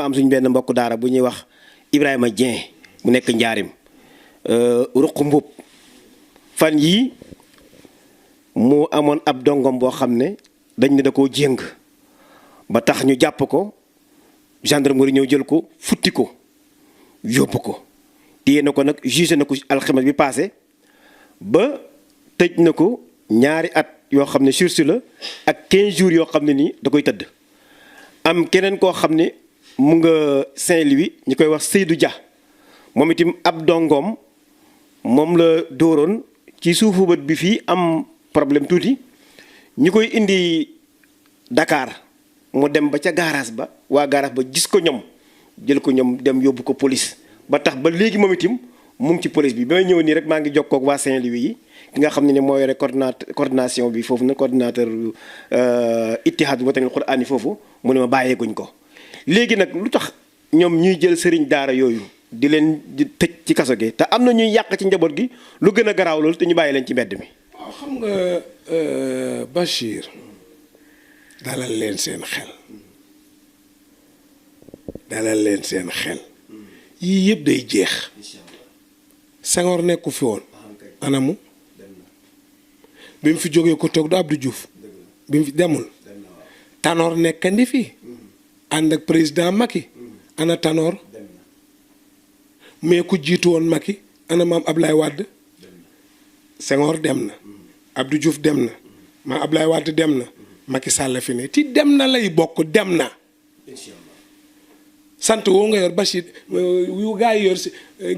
am suñu benn mbokk daara bu ñuy wax Ibrahima Dieng mu nekk njaarim ruq mbub fan yii mu amoon ab dongom boo xam ne dañ ne da koo jéng ba tax ñu jàpp ko gendarmerie ñëw jël ko futti ko yóbbu ko téye na ko nag jugé na ko alxames bi passé ba tëj na ko ñaari at yoo xam ne sursis la ak 15 jours yoo xam ne nii da koy tëdd. am keneen koo xam ne mu nga Saint-Louis ñu koy wax Seydou Dia moom itam ab dongoom moom la dóoroon ci suufu bët bi fii am problème tuuti ñu koy indi Dakar mu dem ba ca garage ba waa garage ba gis ko ñoom jël ko ñoom dem yóbbu ko police ba tax ba léegi moom itam mu ngi ci police bi ba may ñëw nii rek maa ngi jokkoo ak waa Saint-Louis yi ki nga xam ne moo yore coordination bi foofu nag coordinateur Ittihad Watanil Qur'an yi foofu mu ne ma bàyyeeguñ ko. léegi nag lu tax ñoom ñuy jël sëriñ daara yooyu di leen di tëj ci kaso gi te am na ñuy yàq ci njaboot gi lu gën a garaaw loolu te ñu bàyyi leen ci mbedd mi. waaw xam nga Bachir dalal leen seen xel dalal leen seen xel yii yëpp day jeex. Senghor nekku fi woon anamu bi mu fi jógee ko toog du Abdou Diouf bi mu fi demul Tanor nekkandi fi ànd ak président Macky ana Tanor mais ku jiitu woon Macky ana maam Ablaye Wade Senghor dem na Abdou Diouf dem na maam Ablaye Wade dem na Macky Sall fi ne ti dem na lay bokk dem na sant woo nga yor Bachir yu gaa yi yor si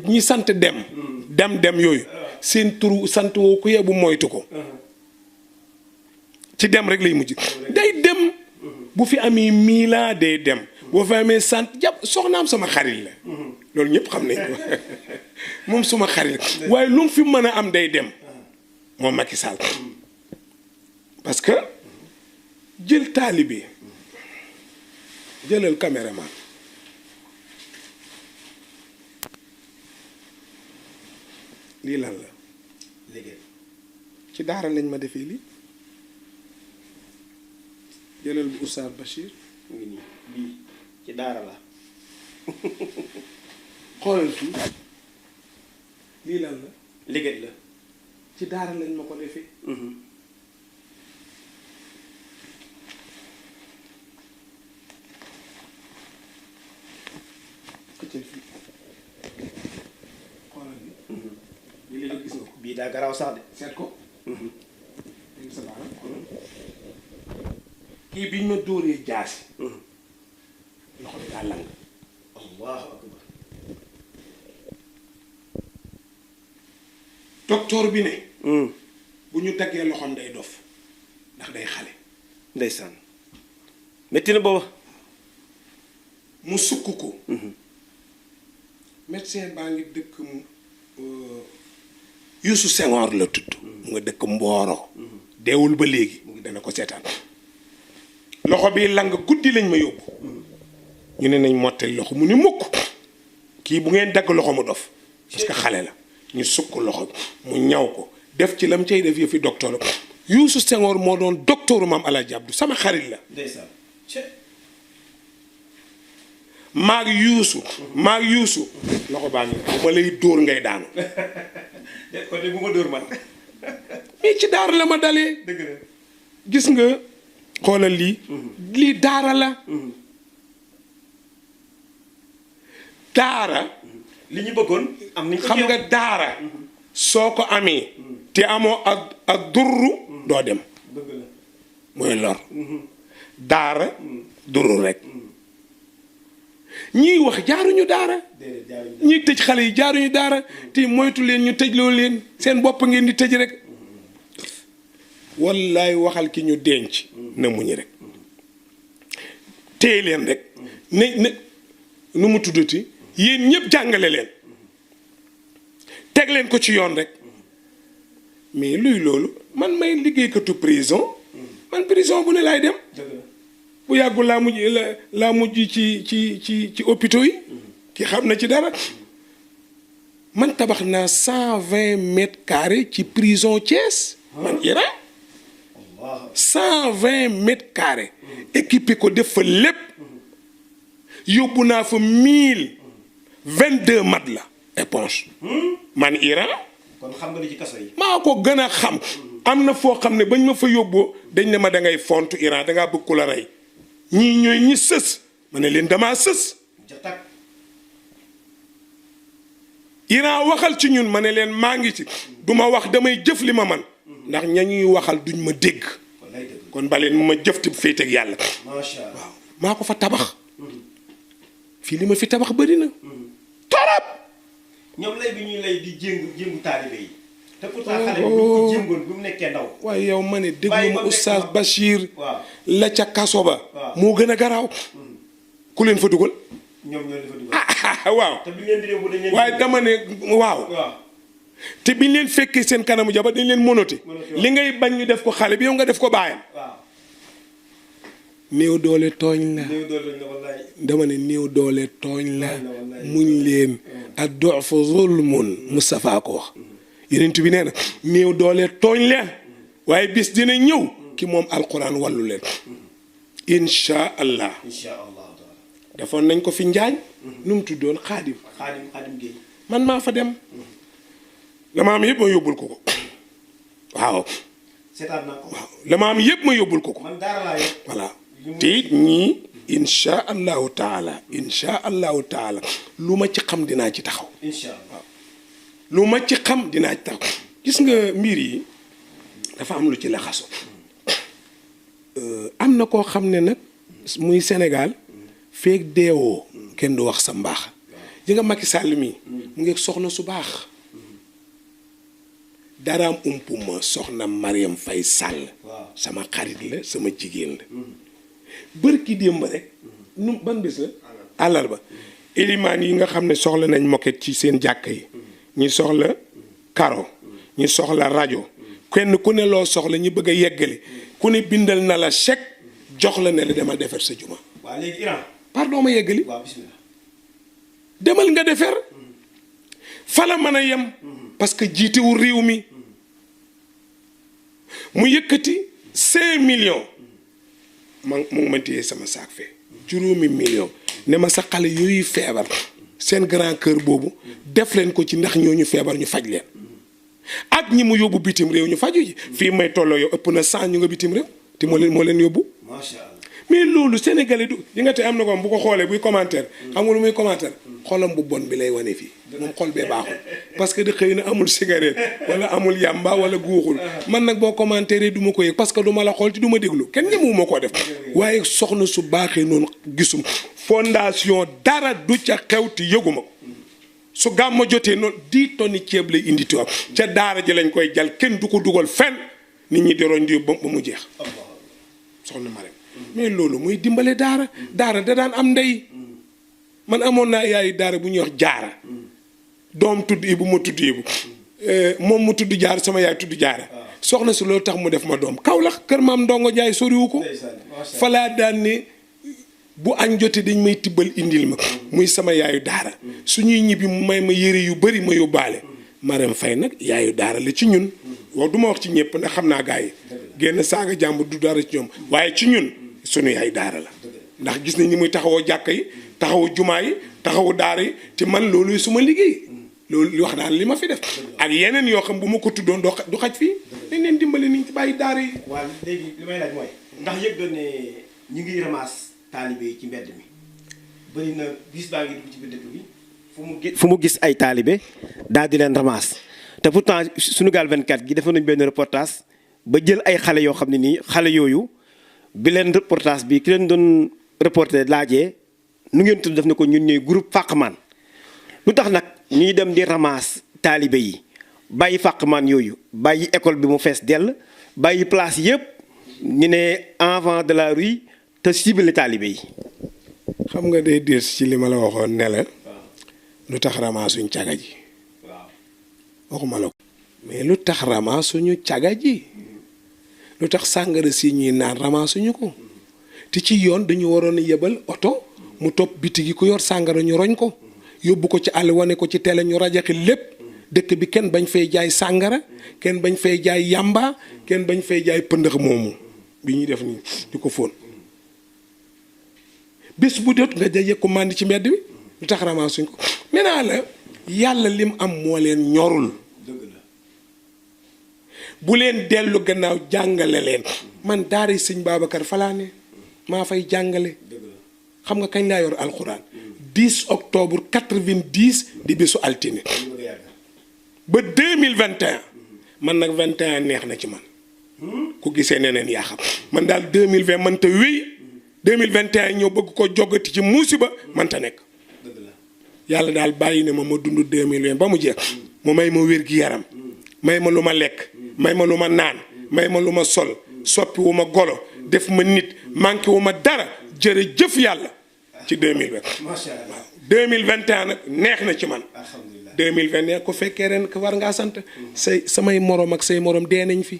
ñi sant dem yooyu seen turu sant woo ku yebu moytu ko ci dem rek lay mujj day dem bu fi amee miila day dem boo fi amee sant jàpp soxnaam sama xarit la loolu ñëpp xam nañ ko moom suma xarit la waaye lu mu fi mën a am day dem moom Macky Sall parce que jël taalibe jëlal caméraman lii lan la liggéey ci daara lañ ma defee lii jëlal bu Oustaz Bachir mu ngi nii lii ci daara la xoolal fii lii lan la liggéey la ci daara lañ ma ko defee bii daa garaaw sax de seet ko kii biñ ma dóoree jaasi loxo bi daa lang allahu akbar docteur bi ne bu ñu daggee loxoom day dof ndax day xale ndeysaan métti na booba mu sukk ko médecin baa ngi dëkk Youssou Senghor la tudd mu nga dëkk Mboro deewul ba léegi mu ngi dana ko seetaan loxo bi lang guddi lañ ma yóbbu ñu ne nañ mottali loxo mu ni mukk kii bu ngeen dagg loxo mu dof parce que xale la ñu sukk loxo mu ñaw ko def ci lam cay def yëfi docteur Youssou Senghor moo doon docteuru maam Alaaji Abdou sama xarit la ndeysaan maag Youssou loxo baa ngi bu ma lay dóor ngay daanu kon de bu ma dóor man mais ci daara la ma dalee dëgg la gis nga xoolal lii daara la daara li ñu bëggoon am nañ ko xam nga daara soo ko amee te amoo ak durru doo dem dëgg la mooy lor daara durru rek ñiy wax jaaruñu daara ñiy tëj xale yi jaaruñu daara te moytu leen ñu tëjloo leen seen bopp ngeen di tëj rek wallaay waxal ki ñu denc na muñu rek téye leen rek ne nu mu tuddati yéen ñëpp jàngale leen teg leen ko ci yoon rek mais luy loolu man may liggéeykatu prison man prison bu ne laay dem bu yàggul laa mujj ci hôpitaux yi ki xam na ci dara man tabax naa 120 mètres carrés ci prison Thiès man Iran 120 mètres carrés équipé ko def fa lépp yóbbu naa fa 1022 mat la éponge man Iran kon xam nga li ci kaso yi. maa ko gën a xam am na foo xam ne bañ ma fa yóbboo dañ ne ma da ngay fontu Iran da ngaa bëgg ku la rey ñii ñooy ñi sës ma ne leen damaa sës jatak Iran waxal ci ñun ma ne leen maa ngi ci du ma wax damay jëf li ma man ndax ña ñuy waxal duñ ma dégg kon baleen mu ma jëf ti féete ak yàlla macha allah waaw maa ko fa tabax fii li ma fi tabax bëri na torop ñoom lay bi ñuy lay di jéngu taalibe yi te pourtant xale bi ñu ko jéngoon bi mu nekkee ndaw. waaye yow ma ne déglu ma oustaz Bachir waaw la ca kaso ba moo gën a garaaw ku leen fa dugal ñoom ñoo leen fa dugal. waaw te bi ngeen di yóbbu dañ leen waaye dama ne waaw te biñ leen fekkee seen kanamu jabar dañ leen monote li ngay bañ ñu def ko xale bi yow nga def ko baayam néew doole tooñ la dama ne néew doole tooñ la muñ leen ad-du'fu zulmun Moustapha ko wax yenent bi nee na néew doole tooñ leen waaye bis dina ñëw ki moom alquran wàllu leen insha allah defoon nañ ko fi njaañ nu mu tuddoon xaadim Gueye man maa fa dem la ma am yëpp ma yóbbul ko waaw seetaan naa ko waaw la ma am yëpp ma yóbbul ko man dara laa yëpp voilà te it ñii insha allahu taala lu ma ci xam dinaa ci taxaw insha allah lu ma ci xam dinaa ci taxaw gis nga mbir yi dafa am lu ci laxasu am na koo xam ne nag muy Sénégal feeg deewoo kenn du wax sa mbaax ji nga Macky Sall mi mu ngi soxna su baax daraam umpuma soxna Mariam Faye Sall sama xarit la sama jigéen la bërki démb rek nu ban bés la àllarba élimaan yi nga xam ne soxla nañ moquette ci seen jàkka yi ñi soxla karo ñi soxla rajo kenn ku ne loo soxla ñi bëgg a yeggale ku ne bindal na la chèque jox la ne la demal defar sa juma. waaw léegi Iran. pardon ma yeggali. waaw bismillah. demal nga defar fa la mën a yem parce que jiitewul réew mi mu yëkkati 5 millions mu ngi ma téye sama saak fee juróomi millions ne ma sa xale yooyu feebar seen grand cœur boobu def leen ko ci ndax ñooñu feebar ñu faj leen ak ñi mu yóbbu bitim réew ñu faju ji fii may tolloo yow ëpp na 100 ñu nga bitim réew te moo leen yóbbu. macha allah mais loolu sénégalais du yi nga te am na ko bu ko xoolee buy commentaire xam nga lu muy commentaire xolam bu bon bi lay wane fii moom xol bee baaxul parce que di xëy na amul cigarette wala amul yamba wala guuxul man nag boo commentaire du ma ko yëg parce que du ma la xool te du ma déglu kenn ñemewu ma koo def waaye soxna su baaxee noonu gisum fondation dara du ca xew te yëguma ko su gàmma jotee noonu 10 tonnes ceeb lay indi tubaab ca daara ji lañ koy jal kenn du ko dugal fenn nit ñi di roñ di ba mu jeex soxna ma rek mais loolu muy dimbale daara da daan am ndey man amoon naa yaayu daara bu ñuy wax jaara doom tudd Ibu ma tudd Ibu moom mu tudd jaara sama yaay tudd jaara soxna si loolu tax mu def ma doom Kaolack kër maam Ndongo Jaay soriwu ko falaa daan ne bu añ jotee dañ may tibbal indil ma muy sama yaayu daara suñuy ñibbi mu may ma yére yu bari ma yóbbaale Marème Faye nag yaayu daara la ci ñun wax du ma wax ci ñëpp ndax xam naa gars yi génn saaga jàmbur du dara ci ñoom waaye ci ñun sunu yaay daara la ndax gis nañ ni muy taxawoo jàkka yi taxawu jumaa yi taxawu daara yi te man loolu suma liggéey loolu wax daal li ma fi def ak yeneen yoo xam bu ma ko tuddoon du xaj fii dañ leen dimbale ni ci bàyyi daara yi. waaw léegi li may laaj mooy ndax yëg doon ne ñu ngi ramasse taalibe yi ci mbedd mi bëri na bis baa ngi dugg ci biir dëkk bi fu mu gis ay taalibe daal di leen ramasse te pourtant Sunugal 24 gi defoon nañ benn reportage ba jël ay xale yoo xam ne nii xale yooyu bi leen reportage bi ki leen doon reporter laajee nu ngeen tudd def na ko ñun ñooy groupe Fàqman lu tax nag ñuy dem di ramasse taalibe yi bàyyi Fàqman yooyu bàyyi école bi mu fees dell bàyyi place yëpp ñu ne enfant de la rue te ciblé taalibe yi. xam nga day des ci li ma la waxoon ne la lu tax ramaasuñ caga ji waxuma la ko mais lu tax ramaasuñu caga ji lu tax sàngara si ñuy naan ramaasuñu ko te ci yoon dañu waroon a yebal oto mu topp bitigi ku yor sàngara ñu roñ ko yóbbu ko ci àll wane ko ci télé ñu rajaxi lépp dëkk bi kenn bañ fay jaay sàngara kenn bañ fay jaay yamba kenn bañ fay jaay pëndëx moomu bi ñuy def nii di ko fóon bés bu dot nga jaye ko màndi ci mbedd bi lu tax ramaasuñ ko maintenant la yàlla lim am moo leen ñorul bu leen dellu gannaaw jàngale leen man daara sëñ Babacar falaa ne maa fay jàngale xam nga kañ laa yor alxuraan 10 octobre 90 di bésu altine ba 2021 man nag 21 neex na ci man ku gisee neneen yaa xam man daal 2020 man ta wéy 2021 ñëw bëgg ko joggati ci musiba man ta nekk yàlla daal bàyyi ne ma dund 2020 ba mu jeex mu may ma wér gi yaram may ma lu ma lekk may ma lu ma naan may ma lu ma sol soppi wu ma golo def ma nit manqué wu ma dara jërëjëf yàlla ci 2020 macha allah 2021 nag neex na ci man 2021 ku fekkee ren war ngaa sant samay morom ak say morom dee nañ fi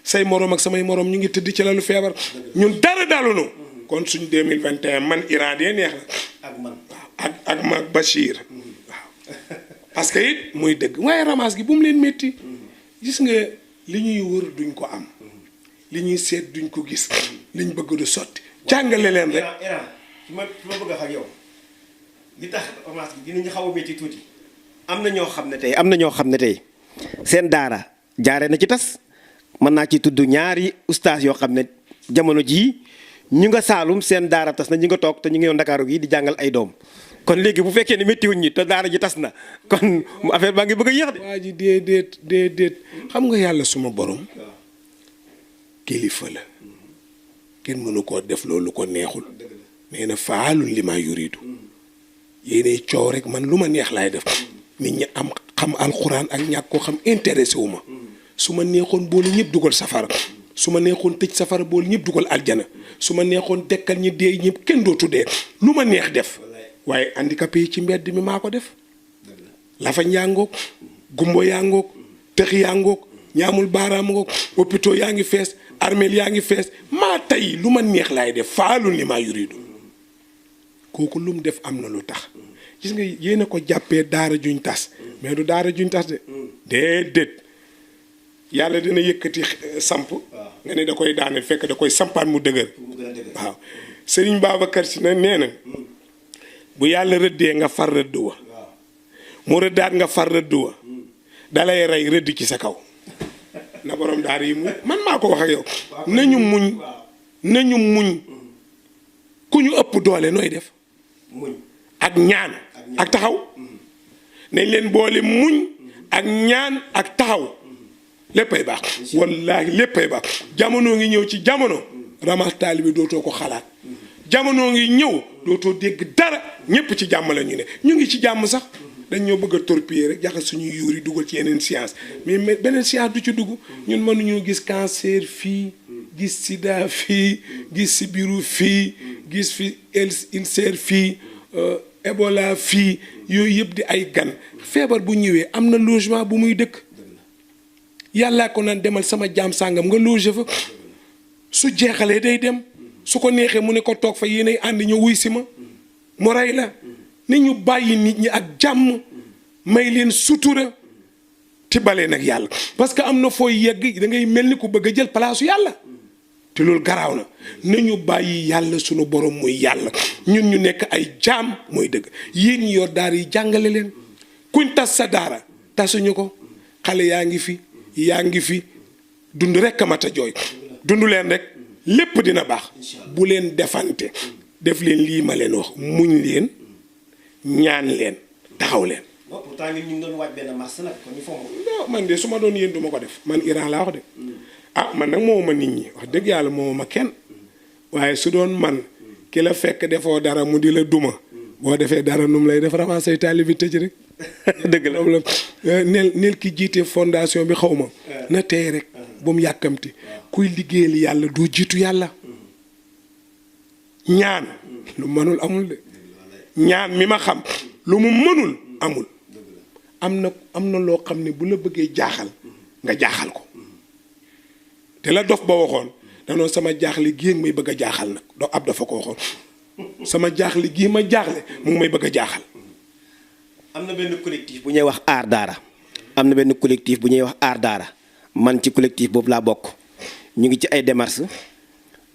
say morom ak samay morom ñu ngi tëdd ci lalu feebar ñun dara dalunu kon suñ 2021 man Iran dee neex na ak man ak ma Bachir waaw parce que it muy dëgg waaye ramas gi bu mu leen métti gis nga li ñuy wër duñ ko am li ñuy seet duñ ko gis liñ bëgg du sotti jàngale leen rek Iran fi ma bëgg a wax ak yow li tax ramas gi dinañu xaw a métti tuuti am na ñoo xam ne tey seen daara jaare na ci tas mën naa ci tudd ñaari ustaas yoo xam ne jamono jii ñu nga Saalum seen daara tas na ñu nga toog te ñu ngi yow Ndakaaru gi di jàngal ay doom kon léegi bu fekkee ne méttiwuñ ñi te daara ji tas na kon affaire baa ngi bëgg a yéex de. waa ji déedéet xam nga yàlla suma borom kilifa la kenn mënu koo def loolu ko neexul nee na faalun li maa yuridu yéenay coow rek man lu ma neex laay def nit ñi am xam alxuraan ak ñàkk koo xam intéressé wu ma su ma neexoon boole ñëpp dugal safara su ma neexoon tëj safara boole ñëpp dugal aljana su ma neexoon dekkal ñi dee ñëpp kenn dootu dee lu ma neex def waaye handicapé yi ci mbedd mi maa ko def lafañ yaa ngoog gumbo yaa ngoog tëx yaa ngoog ñaamul baaraam ngoog hôpitaux yaa ngi fees armeel yaa ngi fees maa tey lu ma neex laay def faalun li maa yuridu kooku lu mu def am na lu tax gis nga yéen a ko jàppee daara juñ tas mais du daara juñ tas de déedéet yàlla dina yëkkati samp nga ne da koy daaneel fekk da koy sampaan mu dëgër waaw Sëriñ Babacar Si na nee na bu yàlla rëddee nga far rëdd wa mu rëddaat nga far rëdd wa dalay rey rëdd ci sa kaw na borom daara yi muñ man maa ko wax ak yow nañu muñ ku ñu ëpp doole nooy def ak ñaan ak taxaw nañ leen boole muñ ak ñaan ak taxaw léppay baax wallaahi léppay baax jamono ngi ñëw ci jamono ramas taalibe dootoo ko xalaat jamono ngi ñëw dootoo dégg dara ñépp ci jàmm la ñu ne ñu ngi ci jàmm sax dañ ñoo bëgg a torpiller rek jaxal suñuy yuur yi dugal ci yeneen science mais beneen science du ci dugg ñun mënuñu gis cancer fii gis sida fii gis sibiru fii gis fi ulcère fii Ebola fii yooyu yëpp di ay gan feebar bu ñëwee am na logement bu muy dëkk yàllaa ko naan demal sama jaam sàngam nga loger fa su jeexalee day dem su ko neexee mu ne ko toog fa yéenay ànd ñu wuy si ma mu rey la ni ñu bàyyi nit ñi ak jàmm may leen sutura te balee nag yàlla parce que am na fooy yegg da ngay mel ni ku bëgg a jël palaasu yàlla te loolu garaaw na nañu bàyyi yàlla sunu borom muy yàlla ñun ñu nekk ay jaam mooy dëgg yéen ñi yor daara yi jàngale leen kuñ tas sa daara tasuñu ko xale yaa ngi fi dund rek a mat a jooy dund leen rek lépp dina baax bu leen defante def leen lii ma leen wax muñ leen ñaan leen taxaw leen. pourtant ñun ñu ngi doon waaj benn mars nag kon ñu foog man de su ma doon yéen du ma ko def man Iran laa wax de man nag moo ma nit ñi wax dëgg yàlla moo ma kenn waaye su doon man ki la fekk defoo dara mu di la duma boo defee dara nu mu lay def ramas say taalibi tëj rek. dëgg la nel ki jiite fondation bi xaw ma na tey rek bu mu yàkkamti kuy liggéeyal yàlla doo jiitu yàlla ñaan lu mënul amul de ñaan mi ma xam lu mu mënul amul am na loo xam ne bu la bëggee jaaxal nga jaaxal ko te la dof ba waxoon danoon sama jaaxle gii may bëgg a jaaxal nag ab dafa ko waxoon sama jaaxle gii ma jaaxle mu ngi may bëgg a jaaxal. am na benn collectif bu ñuy wax aar daara man ci collectif boobu laa bokk ñu ngi ci ay démarches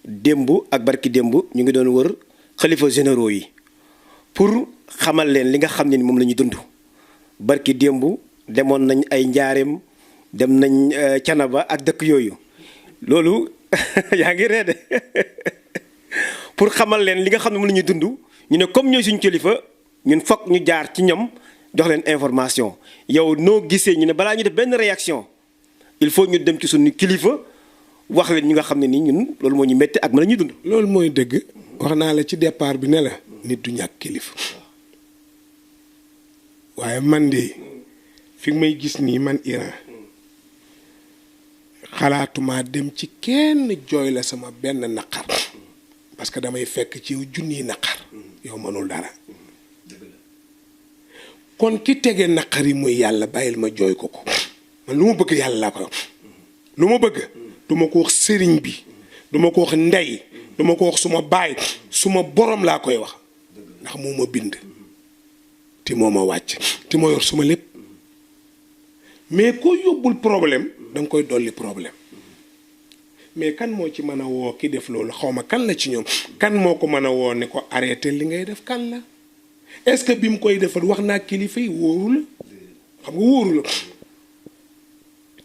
démb ak barki démb ñu ngi doon wër xalifa généraux yi pour xamal leen li nga xam ne ni moom la ñuy dund. barki démb demoon nañ ay njaareem dem nañ Canaba ak dëkk yooyu loolu yaa ngi reede pour xamal leen li nga xam ne moom la ñuy dund ñu ne comme ñooy suñu kilifa ñun foog ñu jaar ci ñoom jox leen information yow noo gisee ñu ne balaa ñu def benn réaction il faut ñu dem ci suñu kilifa wax leen ñi nga xam ne nii ñun loolu moo ñu métti ak ma la ñuy dund. loolu mooy dëgg wax naa la ci départ bi ne la nit du ñàkk kilifa waaye man de fi may gis nii man Iran xalaatuma dem ci kenn jooy la sama benn naqar parce que damay fekk ci yow junniy naqar yow mënul dara kon ki tege naqar yi muy yàlla bàyyil ma jooy ko man lu ma bëgg yàlla laa koy wax lu ma bëgg du ma ko wax sëriñ bi du ma ko wax ndey du ma ko wax suma baay suma borom laa koy wax ndax moo ma bind te moo ma wàcc te moo yor suma lépp mais koo yóbbul problème danga koy dolli problème mais kan moo ci mën a woo ki def loolu xaw ma kan la ci ñoom kan moo ko mën a woo ne ko arrêté li ngay def kan la est-ce que bi mu koy defal wax naa kilifa yi wóoru la xam nga wóoru la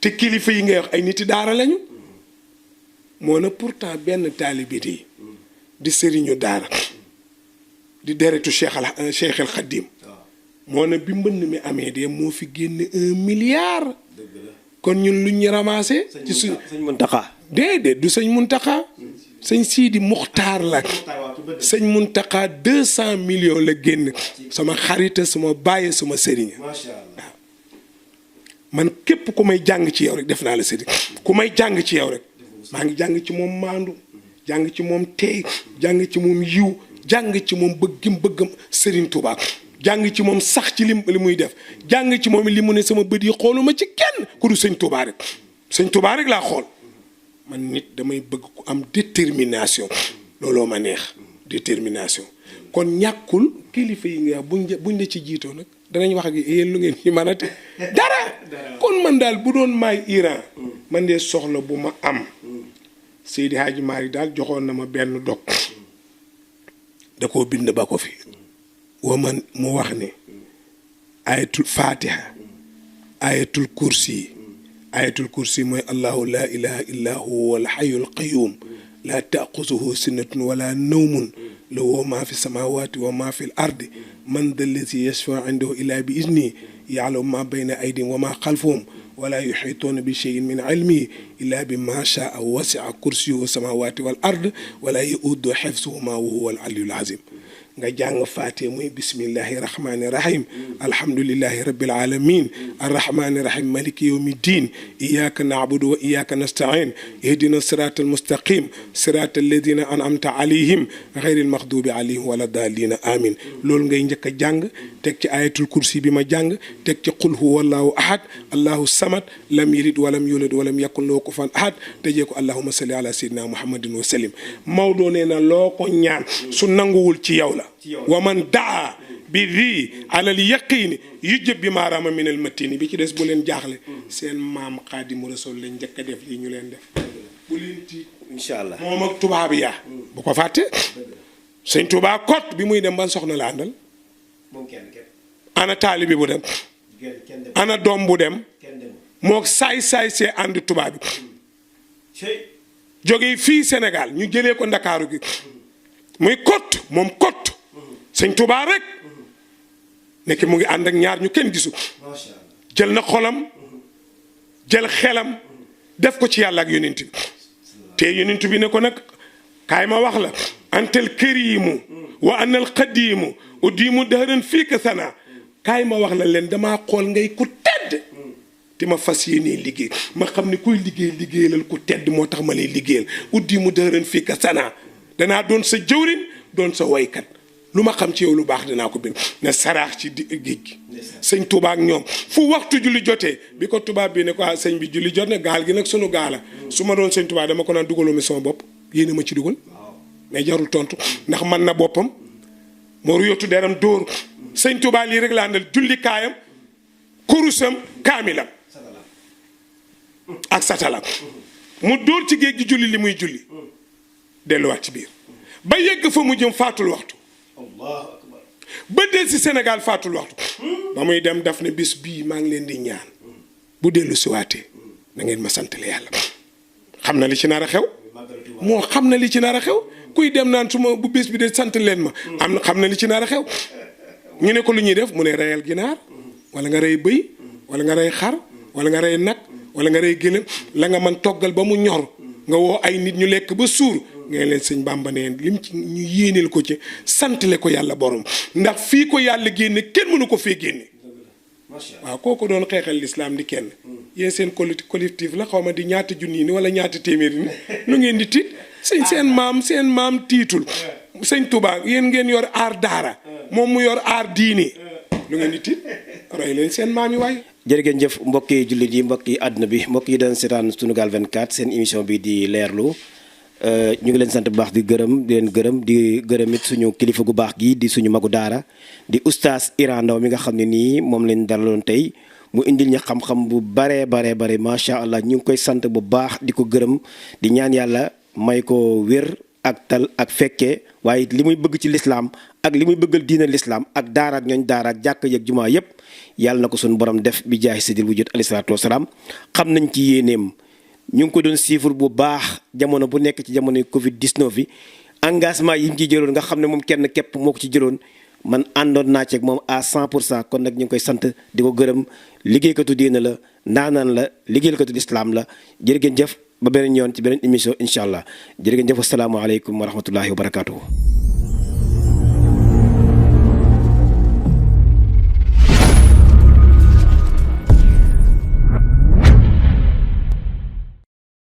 te kilifa yi ngay wax ay niti daara lañu moo na pourtant benn taalibe yi di sëriñu daara di deretu Cheikh al Khadim moo na bi mbënn mi amee de moo fi génne 1 milliard kon ñun lu ñu ramassé ci suñ sëñ Muntaxa déedéet du sëñ Muntaxa sëñ Sidi Muxtaar la sëñ Muntaxa 200 millions la génn sama xarita sama bàyyi sama sëriñ waaw man képp ku may jàng ci yow rek def naa la sëriñ ku may jàng ci yow rek maa ngi jàng ci moom maandu jàng ci moom teey jàng ci moom yiw jàng ci moom bëggam sëriñ Tuubaa jàng ci moom sax ci li muy def jàng ci moom li mu ne sama bët yi xooluma ci kenn ku du sëñ Tuubaa rek laa xool man nit damay bëgg ku am détermination looloo ma neex détermination kon ñàkkul kilifa yi nga buñ la ci jiitoo nag danañ wax ak yéen lu ngeen ci mën a te dara kon man daal bu doon maay Iran man de soxla bu ma am Seydi Hadji Malick daal joxoon na ma benn dog da koo bind ba ko fi wa man mu wax ne ayatul fatiha ayatul kursi mooy allahu la ilaha illa huwa al hayyul qayyum la taaxuzuhu sinatun wala nawmun lahu ma fi samawati wa ma fi l ardi man da lazi yashfau indahu illa bi izni yaalamu ma bayna aydihim wa ma xalfahum wala yuxituuna bi cheyin min ilmihi illa bi ma shaa wasia kursiyuhu samawati wal ard wala yaudu xifsuhuma wa huwa al aliyul azim nga jàng faatee muy bismillahi rahmani rahim alhamdulillahi rabbil alamin arrahmani rahim maliki yawmi ddin iyyaka na'budu wa iyyaka nasta'in ihdina siratal mustaqim siratal ladina an'amta alayhim ghayril maghdubi alayhim wala dallin amin loolu ngay njëkk a jàng teg ci ayatul kursi bi ma jàng teg ci qul huwallahu ahad allahu samad lam yalid walam yulad walam yakun lahu kufuwan ahad tëjee ko allahumma salli ala sayyidina muhammadin wa sallim Maodo nee na loo ko ñaan su nanguwul ci yow la wa man daa bi rii alal yaqiini yujjëb bi maaraama minal matini bi ci des bu leen jaaxle seen maam Xaadimu Rasuul lañ njëkk a def lii ñu leen def bu leen tiit incha allah moom ak tubaab yaa bu ko fàtte sëñ Tuubaa kot bi muy dem ban soxna la àndal ana taalibi bu dem ana doom bu dem moo saay-saay see ànd tubaab bi jógee fii Sénégal ñu jëlee ko Ndakaaru gi muy kot moom kot sëñ Tuubaa rek nekk mu ngi ànd ak ñaar ñu kenn gisu jël na xolam jël xelam def ko ci yàlla ak yonent bi te yonent bi ne ko nag kaay ma wax la antal kariimu wa anal qadiimu uddiimu dahran fii ka sana kaay ma wax la leen damaa xool ngay ku tedd te ma fas yéenee liggéey ma xam ne kuy liggéeyalal ku tedd moo tax ma lay liggéeyal uddiimu dahran fii ka sana danaa doon sa jëwrin doon sa waykat lu ma xam ci yow lu baax dinaa ko bind ne saraax ci géej gi sëñ Tuubaa ak ñoom fu waxtu julli jotee bi ko tubaab bi ne ko sëñ bi julli jot ne gaal gi nag sunu gaala su ma doon sëñ Tuubaa dama ko naan dugaloo mi sama bopp yéene ma ci dugal mais jarul tontu ndax man na boppam moo ruyootu deram dóor sëñ Tuubaa lii rek laa àndal julli kaayam kurusam kaamilam ak satalam mu dóor ci géej gi julli li muy julli delluwaat ci biir ba yegg fa mu jëm faatul waxtu ba del si Sénégal faatul waxtu ba muy dem daf ne bis bii maa ngi leen di ñaan bu dellu si waatee na ngeen ma santale yàlla xam na li ci nar a xew moo xam na li ci nar a xew kuy dem naan su ma bu bés bi de sant leen ma am na xam na li ci nar a xew ñu ne ko lu ñuy def mu ne reyal ginaar wala nga rey bëy wala nga rey xar wala nga rey nag wala nga rey gëlëm la nga man toggal ba mu ñor nga woo ay nit ñu lekk ba suur ngeen leen sëñ Bàmba neen lim ci ñu yéeneel ko ci santale ko yàlla borom ndax fii ko yàlla génne kenn mënu ko fee génne waaw kooku doon xeexal lislaam di kenn yéen seen collectif la xaw ma di ñaata junni ni wala ñaata téeméeri ni lu ngeen di tiit seen maam tiitul sëñ Touba yéen ngeen yor aar daara moom mu yor aar diine lu ngeen di tiit roy leen seen maam yi waaye. jërë ngeen jëf mbokki jullit yi mbokki àdduna bi mbokk yi doon seetaan Sunugal 24 seen émission bi di leerlu ñu ngi leen sant bu baax di leen gërëm it suñu kilifa gu baax gi di suñu magu daara di oustaz Iran Ndao mi nga xam ne nii moom leen dalaloon tey mu indil ñu xam-xam bu bare macha allah ñu ngi koy sant bu baax di ko gërëm di ñaan yàlla may ko wér ak tal ak fekkee waaye li muy bëgg ci lislaam ak li muy bëggal diina lislaam ak daara ak ñooñ daara ak jàkk yeeg jumaa yépp yàlla na ko suñu borom def bi jaay sidil wujud alayhi salaatu wasalaam xam nañ ci yéeneem ñu ngi ko doon suivre bu baax jamono bu nekk ci jamono Covid 19 bi engagement yi mu ci jëloon nga xam ne moom kenn képp moo ko ci jëloon man àndoon naa ci ak moom à 100% kon nag ñu ngi koy sant di ko gërëm liggéeykatu diina la ndaanaan la liggéeykatu lislaam la jërë ngeen jëf ba beneen yoon ci beneen émission incha allah jërë ngeen jëf asalaamaaleykum wa rahmatullahi wa barakaatuhu.